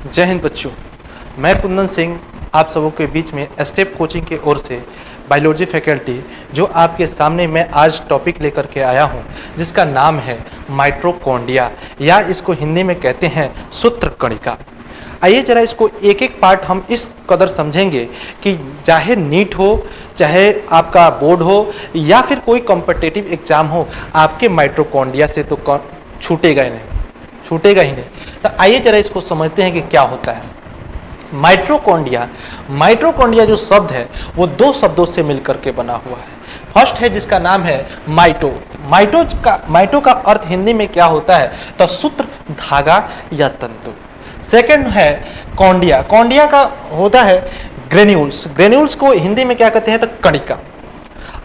जय हिंद बच्चों, मैं कुंदन सिंह आप सबों के बीच में स्टेप कोचिंग की ओर से बायोलॉजी फैकल्टी जो आपके सामने मैं आज टॉपिक लेकर के आया हूं, जिसका नाम है माइटोकॉन्ड्रिया या इसको हिंदी में कहते हैं सूत्रकणिका। आइए जरा इसको एक एक पार्ट हम इस कदर समझेंगे कि चाहे नीट हो, चाहे आपका बोर्ड हो या फिर कोई कॉम्पिटिटिव एग्जाम हो, आपके माइटोकॉन्ड्रिया से तो छूटेगा ही नहीं। तो आइए जरा इसको समझते हैं कि क्या होता है माइटोकॉन्ड्रिया जो शब्द है वो दो शब्दों से मिलकर के बना हुआ है। फर्स्ट है जिसका नाम है माइटो का अर्थ हिंदी में क्या होता है, तो सूत्र, धागा या तंतु। सेकंड है कॉन्डिया का होता है ग्रेन्यूल्स को हिंदी में क्या कहते हैं, तो कणिका।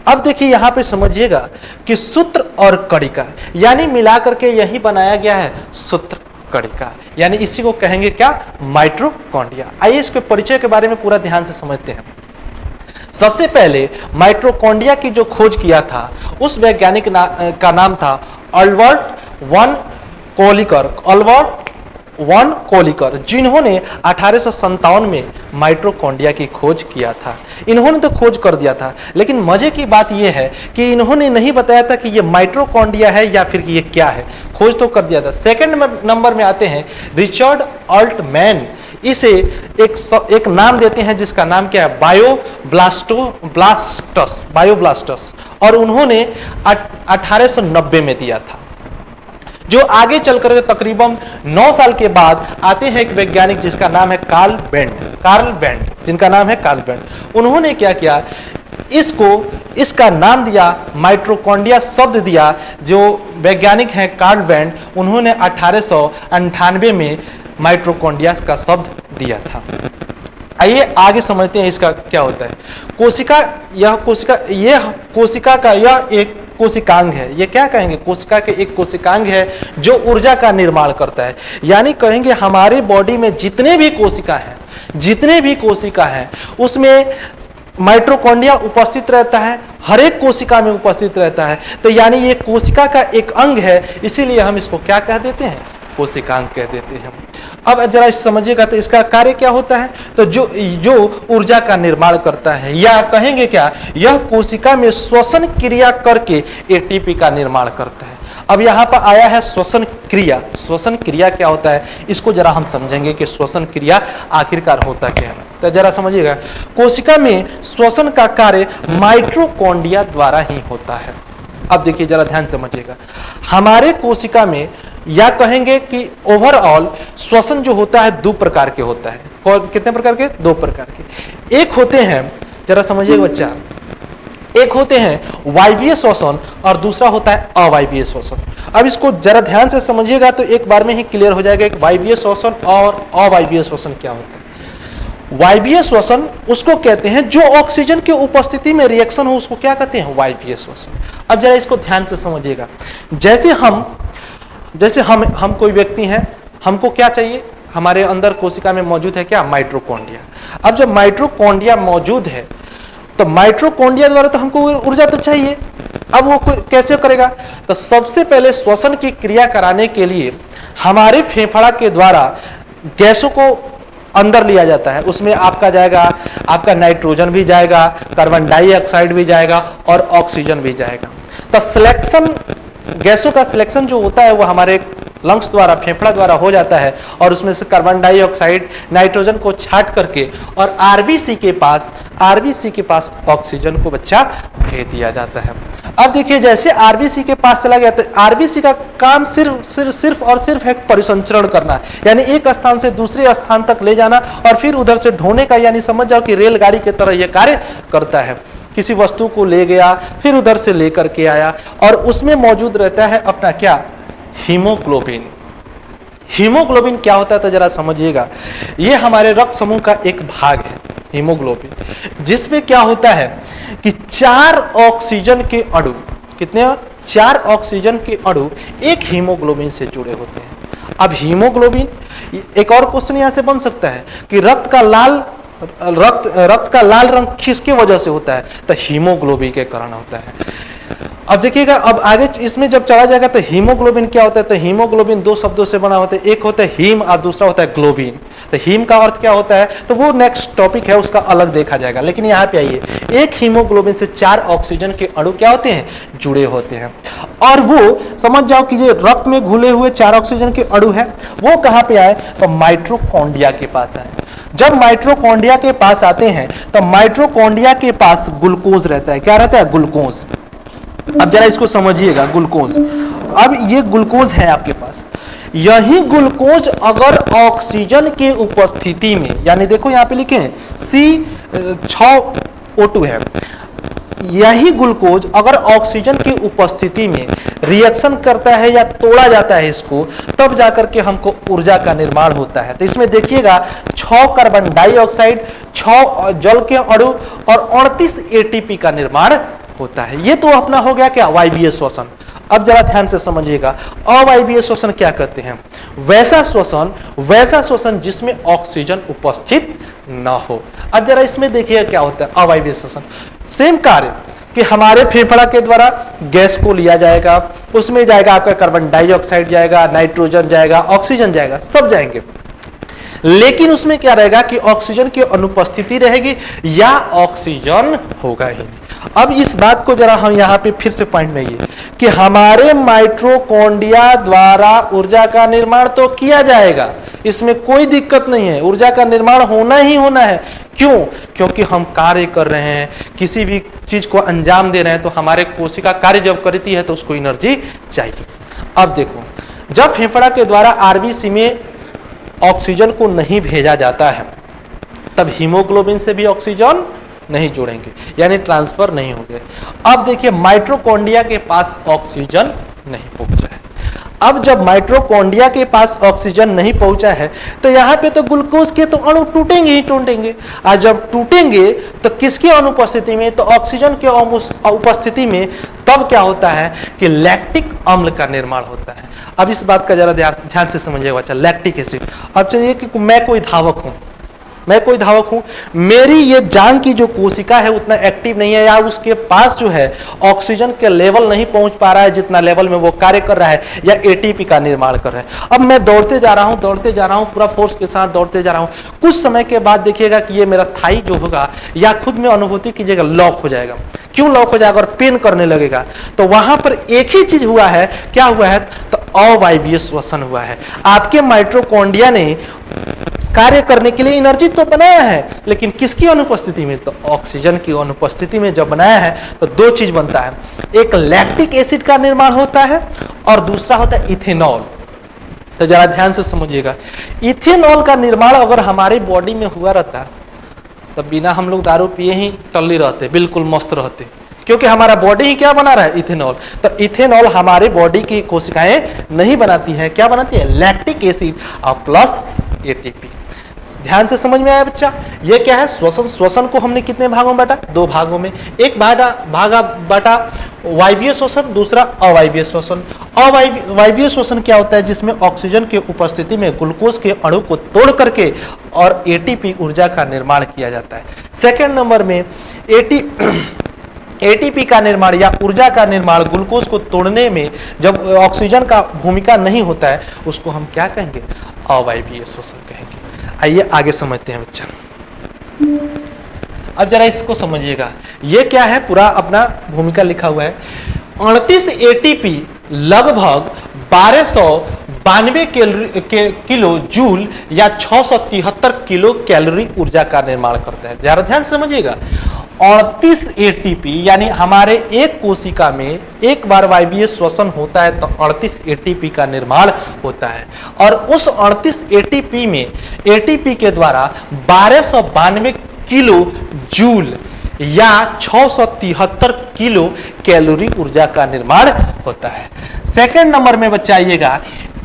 अब देखिए यहां पे समझिएगा कि सूत्र और कणिका यानी मिलाकर के यही बनाया गया है सूत्र कणिका, यानी इसी को कहेंगे क्या, माइटोकॉन्ड्रिया। आइए इसके परिचय के बारे में पूरा ध्यान से समझते हैं। सबसे पहले माइटोकॉन्ड्रिया की जो खोज किया था उस वैज्ञानिक का नाम था अल्बर्ट वन कोलिकर, जिन्होंने 1857 में माइटोकॉन्ड्रिया की खोज किया था। इन्होंने तो खोज कर दिया था, लेकिन मजे की बात यह है कि इन्होंने नहीं बताया था कि यह माइटोकॉन्ड्रिया है या फिर ये क्या है। खोज तो कर दिया था। सेकंड नंबर में आते हैं रिचर्ड अल्टमैन। इसे एक नाम देते हैं जिसका नाम क्या है, बायोब्लास्टस, और उन्होंने 1890 में दिया था। जो आगे चलकर तकरीबन 9 साल के बाद आते हैं एक वैज्ञानिक जिसका नाम है कार्ल बेंड। उन्होंने क्या किया, इसका नाम दिया, माइटोकॉन्ड्रिया शब्द दिया। जो वैज्ञानिक हैं कार्ल बेंड, उन्होंने 1898 में माइटोकॉन्ड्रिया का शब्द दिया था। आइए आगे समझते हैं इसका क्या होता है। कोशिका का यह एक कोशिकांग है। ये क्या कहेंगे, कोशिका के एक कोशिकांग है जो ऊर्जा का निर्माण करता है। यानी कहेंगे हमारे बॉडी में जितने भी कोशिका हैं उसमें माइटोकॉन्ड्रिया उपस्थित रहता है, हर एक कोशिका में उपस्थित रहता है। तो यानी ये कोशिका का एक अंग है, इसीलिए हम इसको क्या कह देते हैं, कोशिकांग कह देते हैं। अब जरा समझिएगा तो इसका कार्य क्या होता है, तो जो ऊर्जा का निर्माण करता है, या कहेंगे क्या, यह कोशिका में श्वसन क्रिया करके एटीपी का निर्माण करता है। अब यहाँ पर आया है श्वसन क्रिया क्या होता है, इसको जरा हम समझेंगे कि श्वसन क्रिया आखिरकार होता क्या है। तो जरा समझिएगा, कोशिका में श्वसन का कार्य माइटोकॉन्ड्रिया द्वारा ही होता है। अब देखिए जरा ध्यान समझिएगा, हमारे कोशिका में या कहेंगे कि ओवरऑल श्वसन जो होता है 2 प्रकार के होता है। कितने प्रकार के, 2 प्रकार के। एक होते हैं, जरा समझिएगा बच्चा, एक होते हैं वायवीय श्वसन और दूसरा होता है अवायवीय श्वसन। अब इसको जरा ध्यान से समझिएगा तो एक बार में ही क्लियर हो जाएगा कि वायवीय श्वसन और अवायवीय श्वसन क्या होता है। वायवीय श्वसन उसको कहते हैं जो ऑक्सीजन की उपस्थिति में रिएक्शन हो, उसको क्या कहते हैं, वायवीय श्वसन। अब जरा इसको ध्यान से समझिएगा, जैसे हम कोई व्यक्ति हैं, हमको क्या चाहिए, हमारे अंदर कोशिका में मौजूद है क्या, माइटोकॉन्ड्रिया। अब जब माइटोकॉन्ड्रिया मौजूद है तो माइटोकॉन्ड्रिया द्वारा तो हमको ऊर्जा तो चाहिए। अब वो कैसे करेगा, तो सबसे पहले श्वसन की क्रिया कराने के लिए हमारे फेफड़ा के द्वारा गैसों को अंदर लिया जाता है। उसमें आपका नाइट्रोजन भी जाएगा, कार्बन डाइऑक्साइड भी जाएगा और ऑक्सीजन भी जाएगा। तो गैसों का सिलेक्शन जो होता है वो हमारे लंग्स द्वारा, फेफड़ा द्वारा हो जाता है, और उसमें से कार्बन डाइऑक्साइड, नाइट्रोजन को छाट करके और आरबीसी के पास ऑक्सीजन को बच्चा भेज दिया जाता है। अब देखिए जैसे आरबीसी के पास चला गया तो आरबीसी का काम सिर्फ है परिसंचरण करना, यानी एक स्थान से दूसरे स्थान तक ले जाना और फिर उधर से ढोने का, यानी समझ जाओ कि रेलगाड़ी की तरह यह कार्य करता है। किसी वस्तु को ले गया, फिर उधर से लेकर के आया, और उसमें मौजूद रहता है अपना क्या, हीमोग्लोबिन क्या होता है, तो जरा समझिएगा, ये हमारे रक्त समूह का एक भाग है हीमोग्लोबिन, जिसमें क्या होता है कि 4 ऑक्सीजन के अणु, कितने, 4 ऑक्सीजन के अणु एक हीमोग्लोबिन से जुड़े होते हैं। अब हीमोग्लोबिन, एक और क्वेश्चन यहां से बन सकता है कि रक्त का लाल रंग किसकी वजह से होता है, तो हीमोग्लोबिन के कारण होता है। अब देखिएगा, अब आगे इसमें जब चला जाएगा तो हीमोग्लोबिन क्या होता है, तो हीमोग्लोबिन दो शब्दों से बना होता है, एक होता है हीम और दूसरा होता है ग्लोबिन। तो हीम का अर्थ क्या होता है, तो वो नेक्स्ट टॉपिक है, उसका अलग देखा जाएगा। लेकिन यहाँ पे आइए, एक हीमोग्लोबिन से 4 ऑक्सीजन के अणु क्या होते हैं, जुड़े होते हैं। और वो समझ जाओ कि ये रक्त में घुले हुए 4 ऑक्सीजन के अणु है, वो कहाँ पे आए, तो माइटोकॉन्ड्रिया के पास आए। जब माइटोकॉन्ड्रिया के पास आते हैं तो माइटोकॉन्ड्रिया के पास ग्लूकोज रहता है। क्या रहता है, ग्लूकोज। अब जरा इसको समझिएगा, ग्लूकोज। अब ये ग्लूकोज है आपके पास, यही ग्लूकोज अगर ऑक्सीजन के उपस्थिति में, यानी देखो यहां पे लिखे हैं C6O2 है, यही ग्लूकोज अगर ऑक्सीजन की उपस्थिति में रिएक्शन करता है या तोड़ा जाता है इसको, तब जाकर के हमको ऊर्जा का निर्माण होता है। तो इसमें देखिएगा 6 कार्बन डाइऑक्साइड, 6 जल के अणु और 38 एटीपी का निर्माण होता है। ये तो अपना हो गया क्या, वायवीय श्वसन। अब जरा ध्यान से समझिएगा, अवायवीय श्वसन क्या कहते हैं, वैसा श्वसन जिसमें ऑक्सीजन उपस्थित ना हो। अब जरा इसमें देखिएगा क्या होता है अवायवीय श्वसन। सेम कार्य कि हमारे फेफड़ा के द्वारा गैस को लिया जाएगा, उसमें जाएगा आपका कार्बन डाइऑक्साइड जाएगा, नाइट्रोजन जाएगा, ऑक्सीजन जाएगा, सब जाएंगे। लेकिन उसमें क्या रहेगा कि ऑक्सीजन की अनुपस्थिति रहेगी या ऑक्सीजन होगा ही। अब इस बात को जरा हम यहां पे फिर से पॉइंट में ये कि हमारे माइटोकॉन्ड्रिया द्वारा ऊर्जा का निर्माण तो किया जाएगा, इसमें कोई दिक्कत नहीं है, ऊर्जा का निर्माण होना ही होना है। क्यों, क्योंकि हम कार्य कर रहे हैं, किसी भी चीज को अंजाम दे रहे हैं, तो हमारे कोशिका कार्य जब करती है तो उसको एनर्जी चाहिए। अब देखो, जब फेफड़ा के द्वारा आरबीसी में ऑक्सीजन को नहीं भेजा जाता है, तब हीमोग्लोबिन से भी ऑक्सीजन नहीं जुड़ेंगे, यानी ट्रांसफर नहीं होंगे। अब देखिए, माइटोकॉन्ड्रिया के पास ऑक्सीजन नहीं पहुंचा है। अब जब माइटोकॉन्ड्रिया के पास ऑक्सीजन नहीं पहुंचा है, तो यहां पे तो ग्लूकोज के तो अणु टूटेंगे ही टूटेंगे। और जब टूटेंगे तो किसकी अनुपस्थिति में, तो ऑक्सीजन के उपस्थिति में। तब क्या होता है कि लैक्टिक अम्ल का निर्माण होता है। अब इस बात का जरा ध्यान से समझिएगा बच्चा, लैक्टिक एसिड। अब चलिए कि मैं कोई धावक हूं, मेरी ये जान की जो कोशिका है उतना एक्टिव नहीं है, या उसके पास जो है ऑक्सीजन के लेवल नहीं पहुंच पा रहा है जितना लेवल में वो कार्य कर रहा है, या एटीपी का निर्माण कर रहा है। अब मैं दौड़ते जा रहा हूं, पूरा फोर्स के साथ दौड़ते जा रहा हूं। कुछ समय के बाद देखिएगा कि ये मेरा थाई जो होगा, या खुद में अनुभूति कीजिएगा, लॉक हो जाएगा। क्यों लॉक हो जाएगा और पेन करने लगेगा, तो वहां पर एक ही चीज हुआ है। क्या हुआ है, तो अवायवीय श्वसन हुआ है। आपके माइटोकॉन्ड्रिया ने कार्य करने के लिए एनर्जी तो बनाया है, लेकिन किसकी अनुपस्थिति में, तो ऑक्सीजन की अनुपस्थिति में जब बनाया है तो दो चीज बनता है, एक लैक्टिक एसिड का निर्माण होता है और दूसरा होता है इथेनॉल। तो जरा ध्यान से समझिएगा, इथेनॉल का निर्माण अगर हमारे बॉडी में हुआ रहता तब बिना हम लोग दारू पिए ही टल्ली रहते, बिल्कुल मस्त रहते, क्योंकि हमारा बॉडी ही क्या बना रहा है, इथेनॉल। तो इथेनॉल हमारे बॉडी की कोशिकाएं नहीं बनाती है, क्या बनाती है, लैक्टिक एसिड और प्लस एटीपी। ध्यान से समझ में आया बच्चा, ये क्या है, श्वसन को हमने कितने भागों में बांटा, 2 भागों में। एक भागा बांटा वायवीय श्वसन, दूसरा अवायवीय श्वसन। अवायवीय श्वसन क्या होता है, जिसमें ऑक्सीजन की उपस्थिति में ग्लूकोज के अणु को तोड़ करके और एटीपी ऊर्जा का निर्माण किया जाता है। सेकेंड नंबर में एटीपी का निर्माण या ऊर्जा का निर्माण ग्लूकोज को तोड़ने में जब ऑक्सीजन का भूमिका नहीं होता है, उसको हम क्या कहेंगे, अवायवीय श्वसन कहेंगे। आइए आगे समझते हैं बच्चा। अब जरा इसको समझिएगा, ये क्या है, पूरा अपना भूमिका लिखा हुआ है। 38 एटीपी लगभग 1292 किलो जूल या 673 किलो कैलोरी ऊर्जा का निर्माण करता है। जरा ध्यान से समझिएगा, 38 एटीपी यानी हमारे एक कोशिका में एक बार वायवीय श्वसन होता है तो 38 एटीपी का निर्माण होता है, और उस 38 एटीपी में एटीपी के द्वारा 1292 किलो जूल या 673 किलो कैलोरी ऊर्जा का निर्माण होता है। सेकंड नंबर में बच्चा आइएगा,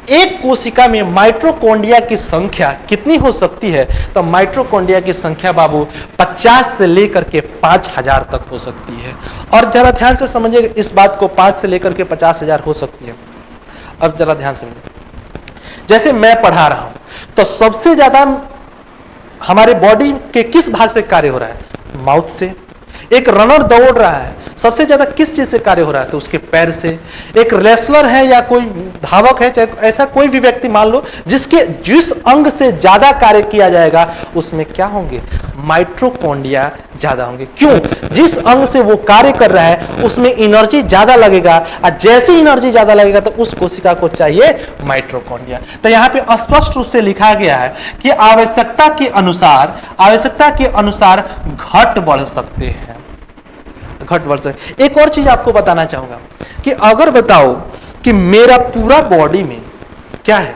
एक कोशिका में माइटोकॉन्ड्रिया की संख्या कितनी हो सकती है, तो माइटोकॉन्ड्रिया की संख्या बाबू 50 से लेकर के 5000 तक हो सकती है। और जरा ध्यान से समझिएगा इस बात को, 5 से लेकर के 50,000 हो सकती है। अब जरा ध्यान से, जैसे मैं पढ़ा रहा हूं तो सबसे ज्यादा हमारे बॉडी के किस भाग से कार्य हो रहा है, माउथ से। एक रनर दौड़ रहा है सबसे ज्यादा किस चीज से कार्य हो रहा है? तो उसके पैर से। एक रेसलर है या कोई धावक है, चाहे ऐसा कोई भी व्यक्ति मान लो, जिस अंग से ज्यादा कार्य किया जाएगा उसमें क्या होंगे? माइटोकॉन्ड्रिया ज्यादा होंगे। क्यों? जिस अंग से वो कार्य कर रहा है उसमें एनर्जी ज्यादा लगेगा, और जैसे एनर्जी ज्यादा लगेगा तो उस कोशिका को चाहिए माइटोकॉन्ड्रिया। तो यहाँ पे स्पष्ट रूप से लिखा गया है कि आवश्यकता के अनुसार घट बढ़ सकते हैं, घट बढ़ सकते। एक और चीज आपको बताना चाहूंगा कि अगर बताओ कि मेरा पूरा बॉडी में क्या है?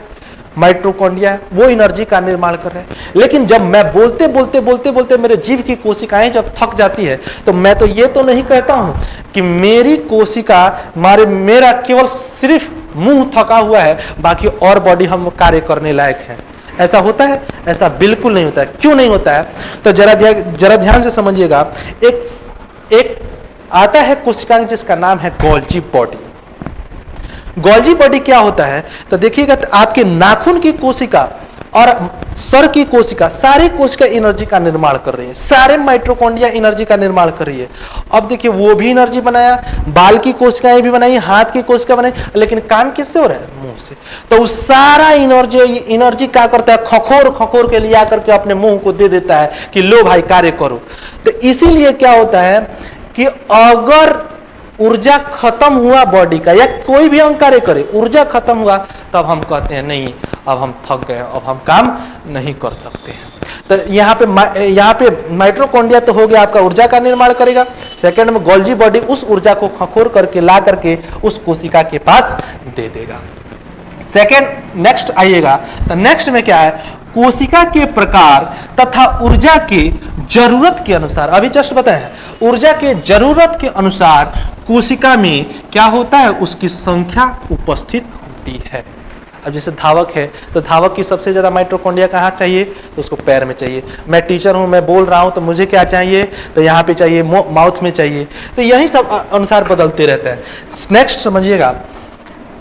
माइटोकॉन्ड्रिया है, वो एनर्जी का निर्माण कर रहे हैं, लेकिन जब मैं बोलते मेरे जीव की कोशिकाएं जब थक जाती है तो मैं तो ये तो नहीं कहता हूं कि मेरी कोशिका मेरा केवल सिर्फ मुंह थका हुआ है, बाकी और बॉडी हम कार्य करने लायक है। ऐसा होता है? ऐसा बिल्कुल नहीं होता है। क्यों नहीं होता है? तो जरा ध्यान से समझिएगा। एक आता है कोशिकाएं जिसका नाम है गोल्जी बॉडी। गोल्जी बॉडी क्या होता है? तो देखिएगा, तो आपके नाखून की कोशिका और सर की कोशिका, सारी कोशिका एनर्जी का निर्माण कर रही है, सारे माइटोकॉन्ड्रिया एनर्जी का निर्माण कर रही है। अब देखिए, वो भी एनर्जी बनाया, बाल की कोशिकाएं भी बनाई, हाथ की कोशिका बनाई, लेकिन काम किससे हो रहा है? मुंह से। तो उस सारा एनर्जी क्या करता है? खखोर के लिया करके अपने मुंह को दे देता है कि लो भाई कार्य करो। तो इसीलिए क्या होता है कि अगर ऊर्जा खत्म हुआ बॉडी का, या कोई भी अंग कार्य करे, ऊर्जा खत्म हुआ, तब हम कहते हैं नहीं, अब हम थक गए, अब हम काम नहीं कर सकते हैं। तो यहाँ पे माइटोकॉन्ड्रिया तो हो गया आपका ऊर्जा का निर्माण करेगा। सेकंड में गोल्जी बॉडी उस ऊर्जा को खखोर करके ला करके उस कोशिका के पास दे देगा। सेकंड, नेक्स्ट आइएगा, तो नेक्स्ट में क्या है? कोशिका के प्रकार तथा ऊर्जा के जरूरत के अनुसार, अभी जस्ट बताएं, ऊर्जा के जरूरत के अनुसार कोशिका में क्या होता है? उसकी संख्या उपस्थित होती है। अब जैसे धावक है, तो धावक की सबसे ज्यादा माइटोकॉन्ड्रिया कहाँ चाहिए? तो उसको पैर में चाहिए। मैं टीचर हूं, मैं बोल रहा हूं, तो मुझे क्या चाहिए? तो यहाँ पे चाहिए, माउथ में चाहिए। तो यही सब अनुसार बदलते रहता है। नेक्स्ट समझिएगा,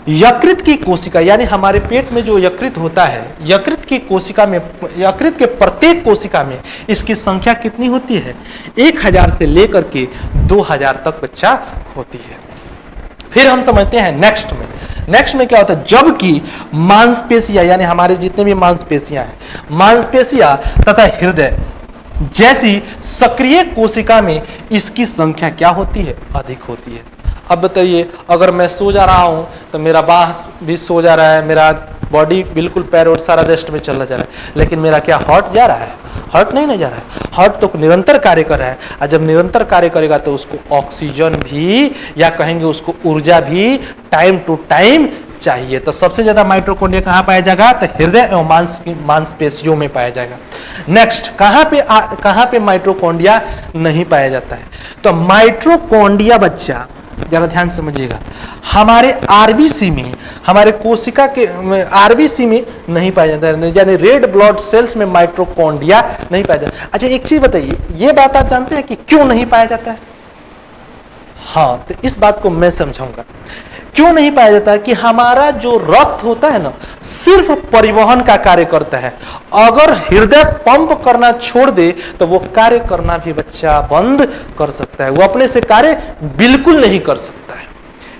यकृत की कोशिका, यानी हमारे पेट में जो यकृत होता है, यकृत की कोशिका में, यकृत के प्रत्येक कोशिका में इसकी संख्या कितनी होती है? 1000 से लेकर के 2000 तक बच्चा होती है। फिर हम समझते हैं नेक्स्ट में क्या होता है? जबकि मांसपेशियां, यानी हमारे जितने भी मांसपेशियां हैं, मांसपेशियां तथा हृदय जैसी सक्रिय कोशिका में इसकी संख्या क्या होती है? अधिक होती है। अब बताइए, अगर मैं सो जा रहा हूं तो मेरा बाह भी सो जा रहा है, मेरा बॉडी बिल्कुल पैर और सारा रेस्ट में चला जा रहा है, लेकिन मेरा क्या हार्ट जा रहा है? हार्ट नहीं जा रहा है। हार्ट तो निरंतर कार्य कर रहा है, और जब निरंतर कार्य करेगा तो उसको ऑक्सीजन भी, या कहेंगे उसको ऊर्जा भी टाइम टू टाइम चाहिए। तो सबसे ज्यादा माइटोकॉन्ड्रिया कहां पाया जाएगा? तो हृदय एवं मांसपेशियों में पाया जाएगा। नेक्स्ट, कहां पे माइटोकॉन्ड्रिया नहीं पाया जाता है? तो माइटोकॉन्ड्रिया बच्चा जरा ध्यान समझिएगा, हमारे आरबीसी में, हमारे कोशिका के आरबीसी में नहीं पाया जाता है, यानी रेड ब्लड सेल्स में माइटोकॉन्ड्रिया नहीं पाया जाता। अच्छा, एक चीज बताइए, ये बात आप जानते हैं कि क्यों नहीं पाया जाता है? हाँ, तो इस बात को मैं समझाऊंगा। क्यों नहीं पाया जाता है कि हमारा जो रक्त होता है ना, सिर्फ परिवहन का कार्य करता है। अगर हृदय पंप करना छोड़ दे तो वो कार्य करना भी बच्चा बंद कर सकता है, वो अपने से कार्य बिल्कुल नहीं कर सकता है।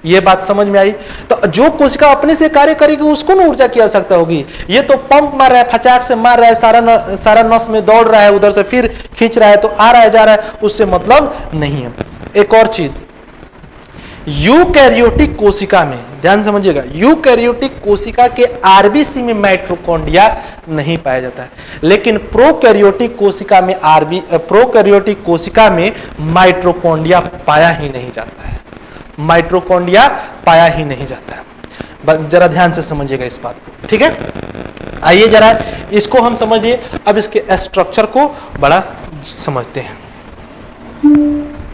ये बात समझ में आई? तो जो कोशिका अपने से कार्य करेगी उसको ना ऊर्जा की आवश्यकता होगी। ये तो पंप मार रहा है, फचाक से मार रहा है, सारा नस में दौड़ रहा है, उधर से फिर खींच रहा है, तो आ रहा है जा रहा है, उससे मतलब नहीं है। एक और चीज, यूकैरियोटिक कोशिका में ध्यान समझिएगा, यूकैरियोटिक कोशिका के आरबीसी में माइटोकॉन्ड्रिया नहीं पाया जाता है, लेकिन प्रोकैरियोटिक कोशिका में माइटोकॉन्ड्रिया पाया ही नहीं जाता है। माइटोकॉन्ड्रिया पाया ही नहीं जाता है। जरा ध्यान से समझिएगा इस बात को, ठीक है? आइए जरा इसको हम समझिए। अब इसके स्ट्रक्चर को बड़ा समझते हैं।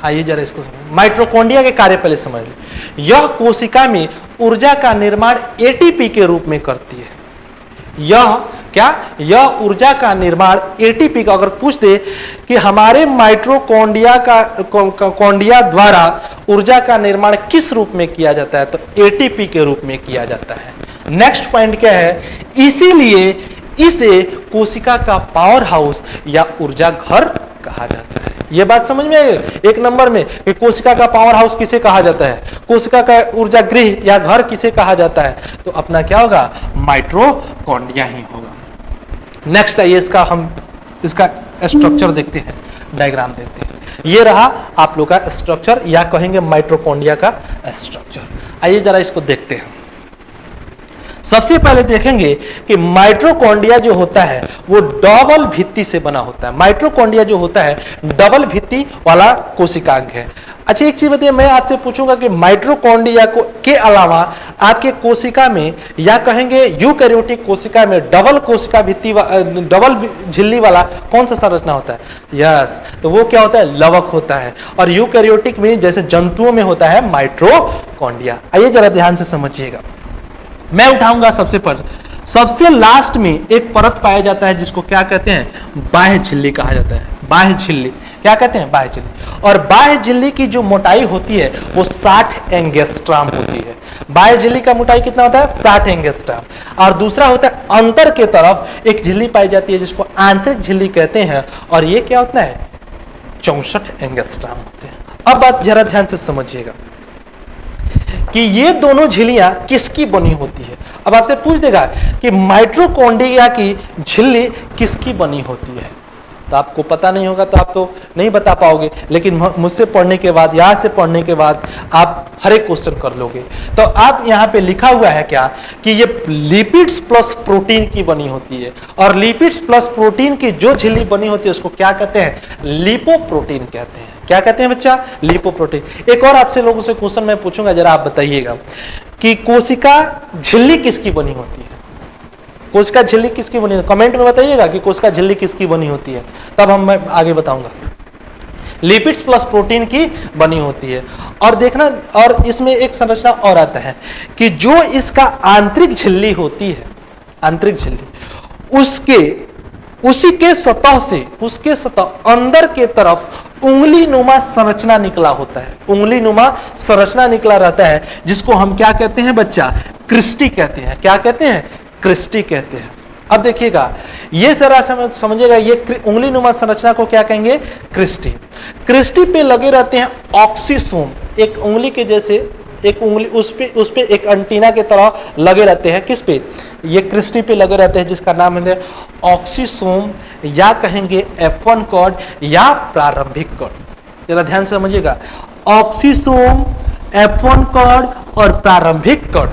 आइए जरा इसको माइटोकॉन्ड्रिया के कार्य पहले समझ लें। यह कोशिका में ऊर्जा का निर्माण एटीपी के रूप में करती है। यह ऊर्जा का निर्माण एटीपी का, अगर पूछ दे कि हमारे माइटोकॉन्ड्रिया द्वारा ऊर्जा का निर्माण किस रूप में किया जाता है, तो एटीपी के रूप में किया जाता है। नेक्स्ट पॉइंट क्या है? इसीलिए इसे कोशिका का पावर हाउस या ऊर्जा घर कहा जाता है। ये बात समझ में आई? एक नंबर में कि कोशिका का पावर हाउस किसे कहा जाता है, कोशिका का ऊर्जा गृह या घर किसे कहा जाता है, तो अपना क्या होगा, माइटोकॉन्ड्रिया ही होगा। नेक्स्ट आइए हम इसका स्ट्रक्चर देखते हैं, डायग्राम देखते हैं। ये रहा आप लोग का स्ट्रक्चर या कहेंगे माइटोकॉन्ड्रिया का स्ट्रक्चर। आइए जरा इसको देखते हैं। सबसे पहले देखेंगे कि माइटोकॉन्ड्रिया जो होता है वो डबल भित्ति से बना होता है। माइटोकॉन्ड्रिया जो होता है डबल भित्ति वाला कोशिकांग है। अच्छा एक चीज बताइए, मैं आपसे पूछूंगा कि माइटोकॉन्ड्रिया को के अलावा आपके कोशिका में या कहेंगे यूकैरियोटिक कोशिका में डबल कोशिका भित्ति डबल झिल्ली वाला कौन सा संरचना होता है? यस, तो वो क्या होता है, लवक होता है। और यूकैरियोटिक में जैसे जंतुओं में होता है माइटोकॉन्ड्रिया। आइए जरा ध्यान से समझिएगा। मैं उठाऊंगा सबसे लास्ट में एक परत पाया जाता है जिसको क्या कहते हैं, बाह्य झिल्ली कहा जाता है। बाह्य झिल्ली क्या कहते हैं, बाह्य झिल्ली। और बाह्य झिल्ली की जो मोटाई होती है वो 60 एंगस्ट्रॉम होती है। बाह्य झिल्ली का मोटाई कितना होता है, 60 एंगस्ट्रॉम। और दूसरा होता है अंतर के तरफ एक झिल्ली पाई जाती है जिसको आंतरिक झिल्ली कहते हैं, और ये क्या होता है, 64 एंगस्ट्रॉम होते हैं। अब बात जरा ध्यान से समझिएगा कि ये दोनों झिल्लियां किसकी बनी होती है। अब आपसे पूछ देगा कि माइटोकॉन्ड्रिया की झिल्ली किसकी बनी होती है, तो आपको पता नहीं होगा तो आप तो नहीं बता पाओगे, लेकिन मुझसे पढ़ने के बाद, यहां से पढ़ने के बाद आप हर एक क्वेश्चन कर लोगे। तो आप यहाँ पे लिखा हुआ है क्या कि ये लिपिड्स प्लस प्रोटीन की बनी होती है, और लिपिड्स प्लस प्रोटीन की जो झिल्ली बनी होती है उसको क्या कहते हैं, लिपोप्रोटीन कहते हैं। क्या कहते हैं बच्चा, लिपोप्रोटीन। एक और आपसे लोगों से क्वेश्चन मैं पूछूंगा, जरा आप बताइएगा कि कोशिका झिल्ली किसकी बनी होती है, कोशिका झिल्ली किसकी बनी होती है, कमेंट में बताइएगा कि कोशिका झिल्ली किसकी बनी होती है, तब मैं आगे बताऊंगा। लिपिड्स प्लस प्रोटीन की बनी होती है। और देखना, और इसमें एक संरचना और आता है कि जो इसका आंतरिक झिल्ली होती है, आंतरिक झिल्ली, उसी के सतह से, उसके सतह अंदर के तरफ उंगली नुमा संरचना निकला होता है। उंगली नुमा संरचना निकला रहता है जिसको हम क्या कहते हैं बच्चा, क्रिस्टी कहते हैं। क्या कहते हैं, क्रिस्टी कहते हैं। अब देखिएगा, ये जरा समझिएगा, ये उंगली नुमा संरचना को क्या कहेंगे, क्रिस्टी। क्रिस्टी पे लगे रहते हैं ऑक्सीसोम, एक उंगली के जैसे एक उंगली, उस पे एक एंटीना के तरह लगे रहते हैं। किस पे, ये क्रिस्टी पे लगे रहते हैं जिसका नाम है ऑक्सीसोम, या कहेंगे F1 कॉर्ड या प्रारंभिक कॉर्ड। जरा ध्यान से समझिएगा, ऑक्सीसोम, F1 कॉर्ड और प्रारंभिक कॉर्ड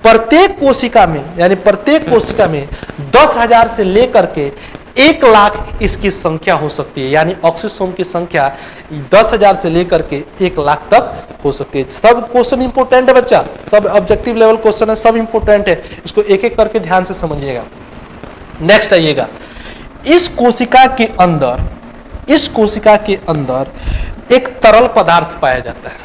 प्रत्येक कोशिका में, यानी प्रत्येक कोशिका में 10,000 से लेकर के 1 लाख इसकी संख्या हो सकती है। यानी ऑक्सीसोम की संख्या 10,000 से लेकर के 1 लाख तक हो सकती है। सब क्वेश्चन इंपोर्टेंट है बच्चा, सब ऑब्जेक्टिव लेवल क्वेश्चन है, सब इंपोर्टेंट है, इसको एक एक करके ध्यान से समझिएगा। नेक्स्ट आइएगा, इस कोशिका के अंदर एक तरल पदार्थ पाया जाता है,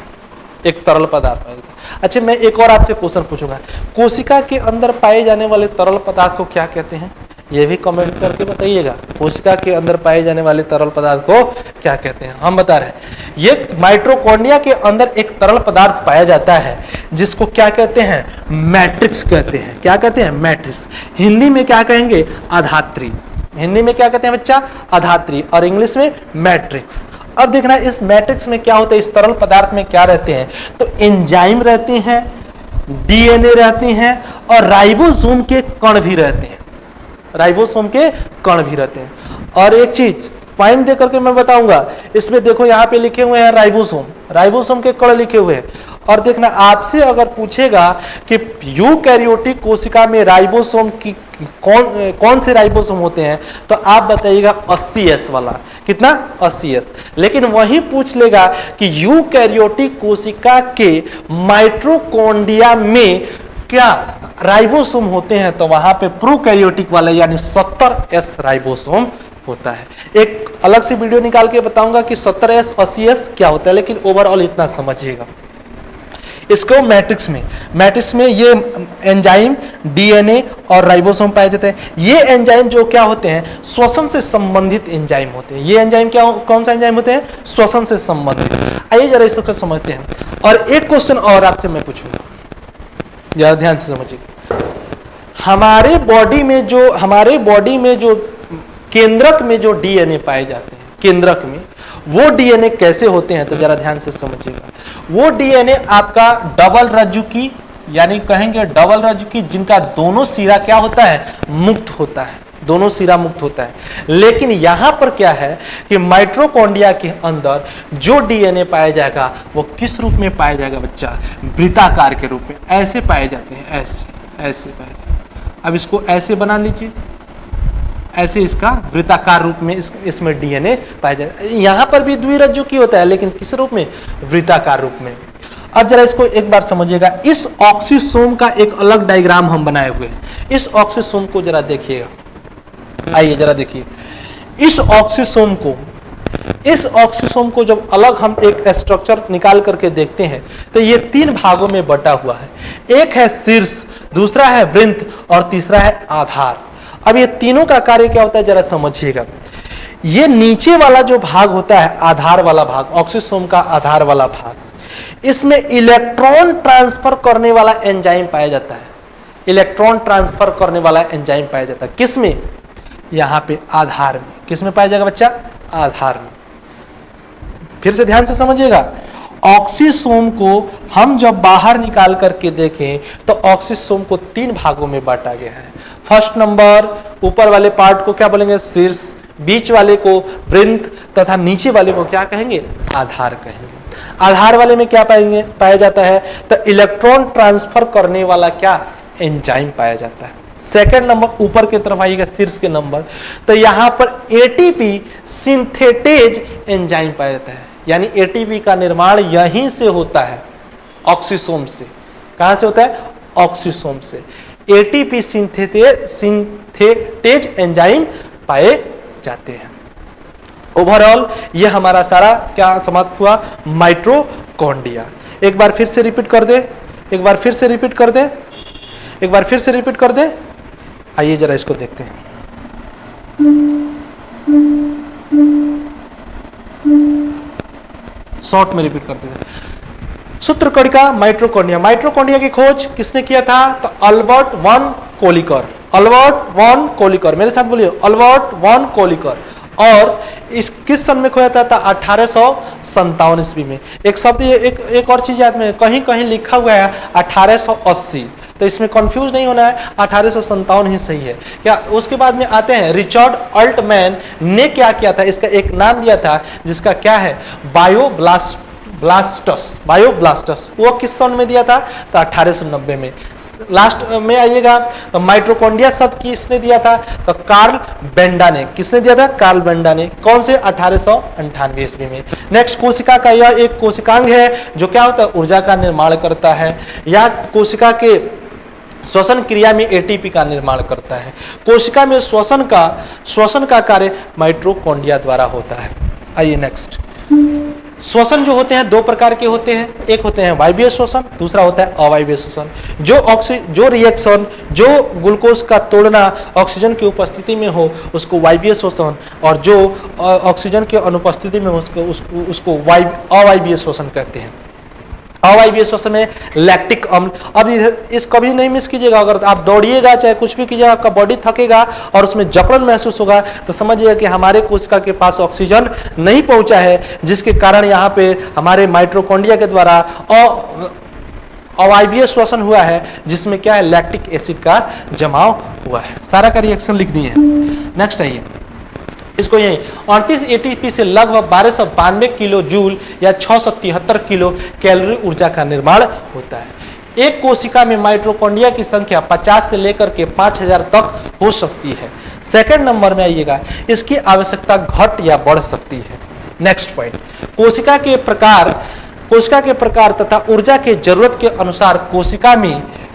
एक तरल पदार्थ पाया जाता है। अच्छा मैं एक और आपसे क्वेश्चन पूछूंगा, कोशिका के अंदर पाए जाने वाले तरल पदार्थ को क्या कहते हैं, ये भी कमेंट करके बताइएगा। कोशिका के अंदर पाए जाने वाले तरल पदार्थ को क्या कहते हैं, हम बता रहे हैं। ये माइटोकॉन्ड्रिया के अंदर एक तरल पदार्थ पाया जाता है जिसको क्या कहते हैं, मैट्रिक्स कहते हैं। क्या कहते हैं, मैट्रिक्स। हिंदी में क्या कहेंगे, अधात्री। हिंदी में क्या कहते हैं बच्चा, अधात्री, और इंग्लिश में मैट्रिक्स। अब देखना इस मैट्रिक्स में क्या होता है, इस तरल पदार्थ में क्या रहते हैं, तो एंजाइम रहते हैं, डीएनए रहते हैं, और राइबोसोम के कण भी रहते हैं। राइबोसोम के कण भी रहते हैं। और एक चीज पॉइंट दे करके मैं बताऊंगा, इसमें देखो यहाँ पे लिखे हुए हैं राइबोसोम, राइबोसोम के कण लिखे हुए हैं। और देखना आपसे अगर पूछेगा कि यूकैरियोटिक कोशिका में राइबोसोम की कौन से राइबोसोम होते हैं, तो आप बताइएगा 80S वाला। कितना, 80S। लेकिन वही पूछ लेगा कि यूकैरियोटिक कोशिका के माइटोकॉन्ड्रिया में क्या राइबोसोम होते हैं, तो वहां पे प्रोकैरियोटिक वाला यानी 70S राइबोसोम होता है। एक अलग से वीडियो निकाल के बताऊंगा कि 70S 80S क्या होता है, लेकिन ओवरऑल इतना समझिएगा। इसको मैट्रिक्स में ये एंजाइम, डीएनए और राइबोसोम पाए जाते हैं। ये एंजाइम जो क्या होते हैं, श्वसन से संबंधित एंजाइम होते हैं। ये एंजाइम क्या, कौन सा एंजाइम होते हैं, श्वसन से संबंधित। आइए जरा इसको समझते हैं। और एक क्वेश्चन और आपसे मैं पूछूंगा, ज्यादा ध्यान से समझिए। हमारे बॉडी में जो केंद्रक में जो डीएनए पाए जाते हैं, केंद्रक में वो डीएनए कैसे होते हैं तो जरा ध्यान से समझिएगा। वो डीएनए आपका डबल रज्जु की, यानी कहेंगे डबल रज्जु की, जिनका दोनों सिरा क्या होता है, मुक्त होता है, दोनों सिरा मुक्त होता है। लेकिन यहां पर क्या है कि माइटोकॉन्ड्रिया के अंदर जो डीएनए पाया जाएगा वो किस रूप में पाया जाएगा बच्चा, वृत्ताकार के रूप में, ऐसे पाए जाते हैं, ऐसे ऐसे पाए जाते हैं। अब इसको ऐसे बना लीजिए, ऐसे इसका वृत्ताकार रूप में इसमें डीएनए पाया जाएगा। यहां पर भी द्विरज्जु की होता है, लेकिन किस रूप में, वृत्ताकार रूप में। अब जरा इसको एक बार समझिएगा। इस ऑक्सीसोम का एक अलग डायग्राम हम बनाए हुए हैं। इस ऑक्सीसोम को जरा देखिएगा, आइए जरा देखिए। इस ऑक्सीसोम को जब अलग हम एक स्ट्रक्चर निकाल करके देखते हैं तो ये 3 भागों में बटा हुआ है। एक है शीर्ष, दूसरा है वृंत और तीसरा है आधार। अब ये तीनों का कार्य क्या होता है जरा समझिएगा। ये नीचे वाला जो भाग होता है, आधार वाला भाग, ऑक्सीसोम का आधार वाला भाग, इसमें इलेक्ट्रॉन ट्रांसफर करने वाला एंजाइम पाया जाता है। इलेक्ट्रॉन ट्रांसफर करने वाला एंजाइम पाया जाता है किसमें, यहां पे आधार में। किसमें पाया जाएगा बच्चा, आधार में। फिर से ध्यान से समझिएगा। ऑक्सीसोम को हम जब बाहर निकाल करके देखें तो ऑक्सीसोम को 3 भागों में बांटा गया है। फर्स्ट नंबर ऊपर वाले पार्ट को क्या बोलेंगे, शीर्ष, बीच वाले को वृंत तथा नीचे वाले को क्या कहेंगे, आधार कहेंगे। आधार वाले में क्या पाया जाता है तो इलेक्ट्रॉन ट्रांसफर करने वाला क्या, एंजाइम पाया जाता है। सेकंड नंबर ऊपर की तरफ आइएगा, शीर्ष के नंबर, तो यहां पर एटीपी सिंथेटेज एंजाइम पाया जाता है। यानी एटीपी का निर्माण यहीं से होता है, ऑक्सीसोम से। कहां से होता है, ऑक्सीसोम से। एटीपी सिंथेटेज एंजाइम पाए जाते हैं। ओवरऑल ये हमारा सारा क्या समाप्त हुआ, माइटोकॉन्ड्रिया। एक बार फिर से रिपीट कर दे, एक बार फिर से रिपीट कर दे, एक बार फिर से रिपीट कर दे। आइए जरा इसको देखते हैं। शॉर्ट में रिपीट करते हैं। सूत्रकणिका माइटोकॉन्ड्रिया। माइटोकॉन्ड्रिया की खोज किसने किया था तो Albert von Kolliker. Albert von Kolliker, मेरे साथ बोलिए, अल्बर्ट वॉन कोलिकर। और इस किस सन में खोया था 1857 ईस्वी में। एक शब्द, एक और चीज याद में, कहीं कहीं लिखा हुआ है 1880, तो इसमें कंफ्यूज नहीं होना है, 1857 ही सही है क्या। उसके बाद में आते हैं रिचर्ड अल्टमैन ने क्या किया था, इसका एक नाम दिया था जिसका क्या है, बायोब्लास्टस। वो किस सन में दिया था तो 1890 में। लास्ट में आइएगा तो माइटोकॉन्ड्रिया शब्द किसने दिया था तो कार्ल बेंडा ने। किसने दिया था, कार्ल बेंडा ने। कौन से, 1898 ईस्वी में। नेक्स्ट, कोशिका का यह एक कोशिकांग है जो क्या होता है, ऊर्जा का निर्माण करता है, या कोशिका के श्वसन क्रिया में एटीपी का निर्माण करता है। कोशिका में श्वसन का कार्य माइटोकॉन्ड्रिया द्वारा होता है। आइए नेक्स्ट, श्वसन जो होते हैं 2 प्रकार के होते हैं। एक होते हैं वायवीय श्वसन, दूसरा होता है अवायवीय श्वसन। जो रिएक्शन, जो ग्लूकोज का तोड़ना ऑक्सीजन की उपस्थिति में हो उसको वायवीय श्वसन, और जो ऑक्सीजन की अनुपस्थिति में हो उसको अवायवीय श्वसन कहते हैं। अवायवीय श्वसन में लैक्टिक अम्ल। अब इस कभी नहीं मिस कीजिएगा, अगर आप दौड़िएगा चाहे कुछ भी कीजिएगा, आपका बॉडी थकेगा और उसमें जकड़न महसूस होगा तो समझिएगा कि हमारे कोशिका के पास ऑक्सीजन नहीं पहुंचा है, जिसके कारण यहाँ पे हमारे माइटोकॉन्ड्रिया के द्वारा अवायवीय श्वसन हुआ है, जिसमें क्या है, लैक्टिक एसिड का जमाव हुआ है। सारा का रिएक्शन लिख दिए। नेक्स्ट आइए, इसको यही 38 एटीपी से लगभग 1292 किलो जूल या 673 किलो कैलोरी ऊर्जा का निर्माण होता है। एक कोशिका में माइटोकॉन्ड्रिया की संख्या 50 से लेकर के 5000 तक हो सकती है। सेकंड नंबर में आइएगा, इसकी आवश्यकता घट या बढ़ सकती है। नेक्स्ट पॉइंट, कोशिका के प्रकार तथा ऊर्जा के जरूरत के अनुसार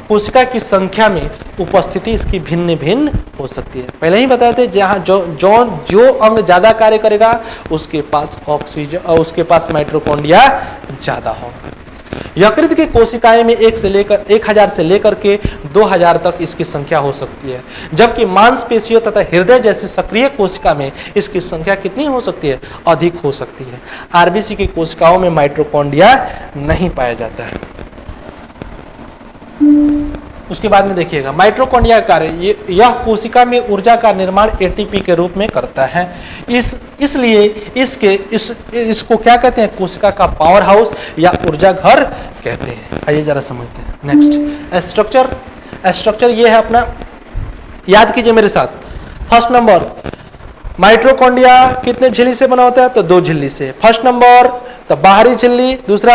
कोशिका की संख्या में उपस्थिति इसकी भिन्न भिन्न हो सकती है। पहले ही बताए थे, जहां जो अंग ज्यादा कार्य करेगा उसके पास ऑक्सीजन और उसके पास माइटोकॉन्ड्रिया ज्यादा होगा। यकृत की कोशिकाएं में 1000 से लेकर के 2000 तक इसकी संख्या हो सकती है, जबकि मांसपेशियों तथा हृदय जैसी सक्रिय कोशिका में इसकी संख्या कितनी हो सकती है, अधिक हो सकती है। आरबीसी की कोशिकाओं में माइटोकॉन्ड्रिया नहीं पाया जाता है। उसके बाद में देखिएगा माइटोकॉन्ड्रिया कार्य, यह कोशिका में ऊर्जा का निर्माण एटीपी के रूप में करता है। इसलिए इसको क्या कहते हैं, कोशिका का पावर हाउस या ऊर्जा घर कहते हैं। आइए जरा समझते हैं। नेक्स्ट स्ट्रक्चर ये है अपना, याद कीजिए मेरे साथ। फर्स्ट नंबर, माइटोकॉन्ड्रिया कितने झिल्ली से बना होता है, तो 2 झिल्ली से। फर्स्ट नंबर तो बाहरी झिल्ली, दूसरा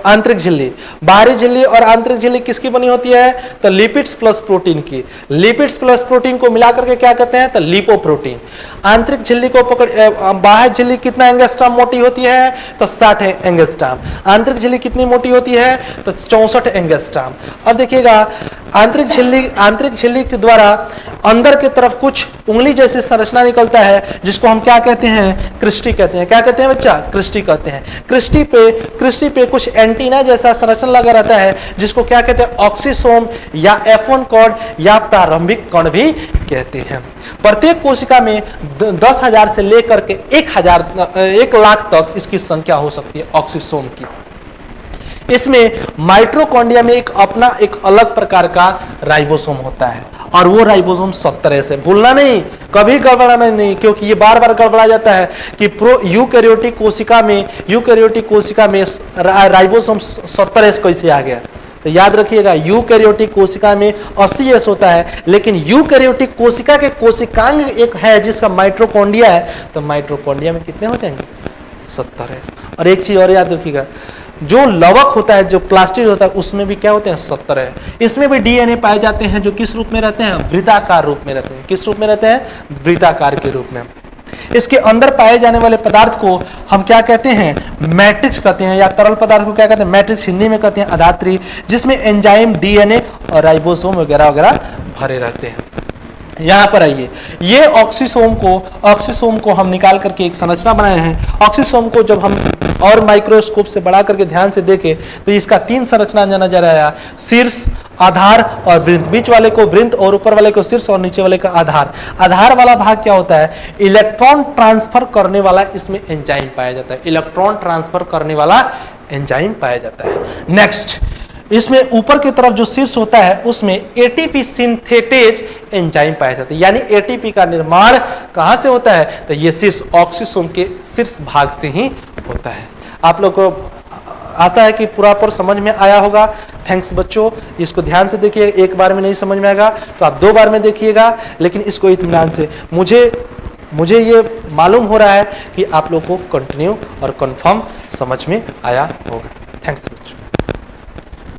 आंतरिक झिल्ली। बाहरी झिल्ली और आंतरिक झिल्ली किसकी बनी होती है, तो लिपिड्स प्लस प्रोटीन की। लिपिड्स प्लस प्रोटीन को मिलाकर के क्या कहते हैं, तो लिपोप्रोटीन। आंतरिक झिल्ली को पकड़, बाहर झिल्ली कितना एंगस्ट्रॉम मोटी होती है, तो 60 एंगस्ट्रॉम। आंतरिक झिल्ली कितनी मोटी होती है, तो 64 एंगस्ट्रॉम। अब देखिएगा आंतरिक झिल्ली के द्वारा अंदर की तरफ कुछ उंगली जैसी संरचना निकलता है, जिसको हम क्या कहते हैं, क्रिस्टी कहते हैं। क्या कहते हैं बच्चा, क्रिस्टी कहते हैं। क्रिस्टी पे कुछ एंटीना जैसा संरचना लगा रहता है, जिसको क्या कहते हैं, ऑक्सीसोम या F1 कॉर्ड या प्रारंभिक कण भी कहते हैं। प्रत्येक कोशिका में 10,000 से लेकर के 1 लाख तक इसकी संख्या हो सकती है ऑक्सीसोम की। इसमें माइटोकॉन्ड्रिया में एक अलग प्रकार का राइबोसोम होता है, और वो राइबोसोम 70 से, भूलना नहीं, कभी गड़बड़ाना नहीं, क्योंकि ये बार बार गड़बड़ा जाता है कि यूकैरियोटिक कोशिका में राइबोसोम 70 कैसे आ गया। तो याद रखिएगा, यूकैरियोटिक कोशिका में 80S होता है, लेकिन यूकैरियोटिक कोशिका के कोशिकांग एक है जिसका माइटोकॉन्ड्रिया है, तो माइटोकॉन्ड्रिया में कितने हो जाएंगे, 70S। और एक चीज और याद रखिएगा, जो लवक होता है, जो प्लास्टिड होता है, उसमें भी क्या होते हैं, 70 है। इसमें भी डीएनए पाए जाते हैं, जो किस रूप में रहते हैं, वृत्ताकार रूप में रहते हैं। किस रूप में रहते हैं, वृत्ताकार के रूप में। इसके अंदर पाए जाने वाले पदार्थ को हम क्या कहते हैं, मैट्रिक्स कहते हैं, या तरल पदार्थ को क्या कहते हैं, मैट्रिक्स हिंदी में कहते हैं अधात्री, जिसमें एंजाइम, डीएनए और राइबोसोम वगैरह वगैरह भरे रहते हैं। यहां पर आइए, ये ऑक्सीसोम को हम निकाल करके एक संरचना बनाए हैं। ऑक्सीसोम को जब हम और माइक्रोस्कोप से बढ़ा करके ध्यान से देखें तो इसका 3 संरचना नजर आया, शीर्ष, आधार और वृंत। बीच वाले को वृंत और ऊपर वाले को शीर्ष और नीचे वाले का आधार। आधार वाला भाग क्या होता है, इलेक्ट्रॉन ट्रांसफर करने वाला इसमें एंजाइम पाया जाता है। इलेक्ट्रॉन ट्रांसफर करने वाला एंजाइम पाया जाता है। नेक्स्ट, इसमें ऊपर की तरफ जो शीर्ष होता है उसमें एटीपी सिंथेटेज एंजाइम पाया जाता है। यानी एटीपी का निर्माण कहां से होता है, तो ये शीर्ष ऑक्सीसोम के शीर्ष भाग से ही होता है। आप लोग को आशा है कि पूरा पर समझ में आया होगा। थैंक्स बच्चों, इसको ध्यान से देखिए, एक बार में नहीं समझ में आएगा तो आप 2 बार में देखिएगा, लेकिन इसको इत्मीनान से। मुझे ये मालूम हो रहा है कि आप लोग को कंटिन्यू और कंफर्म समझ में आया होगा। थैंक्स बच्चों।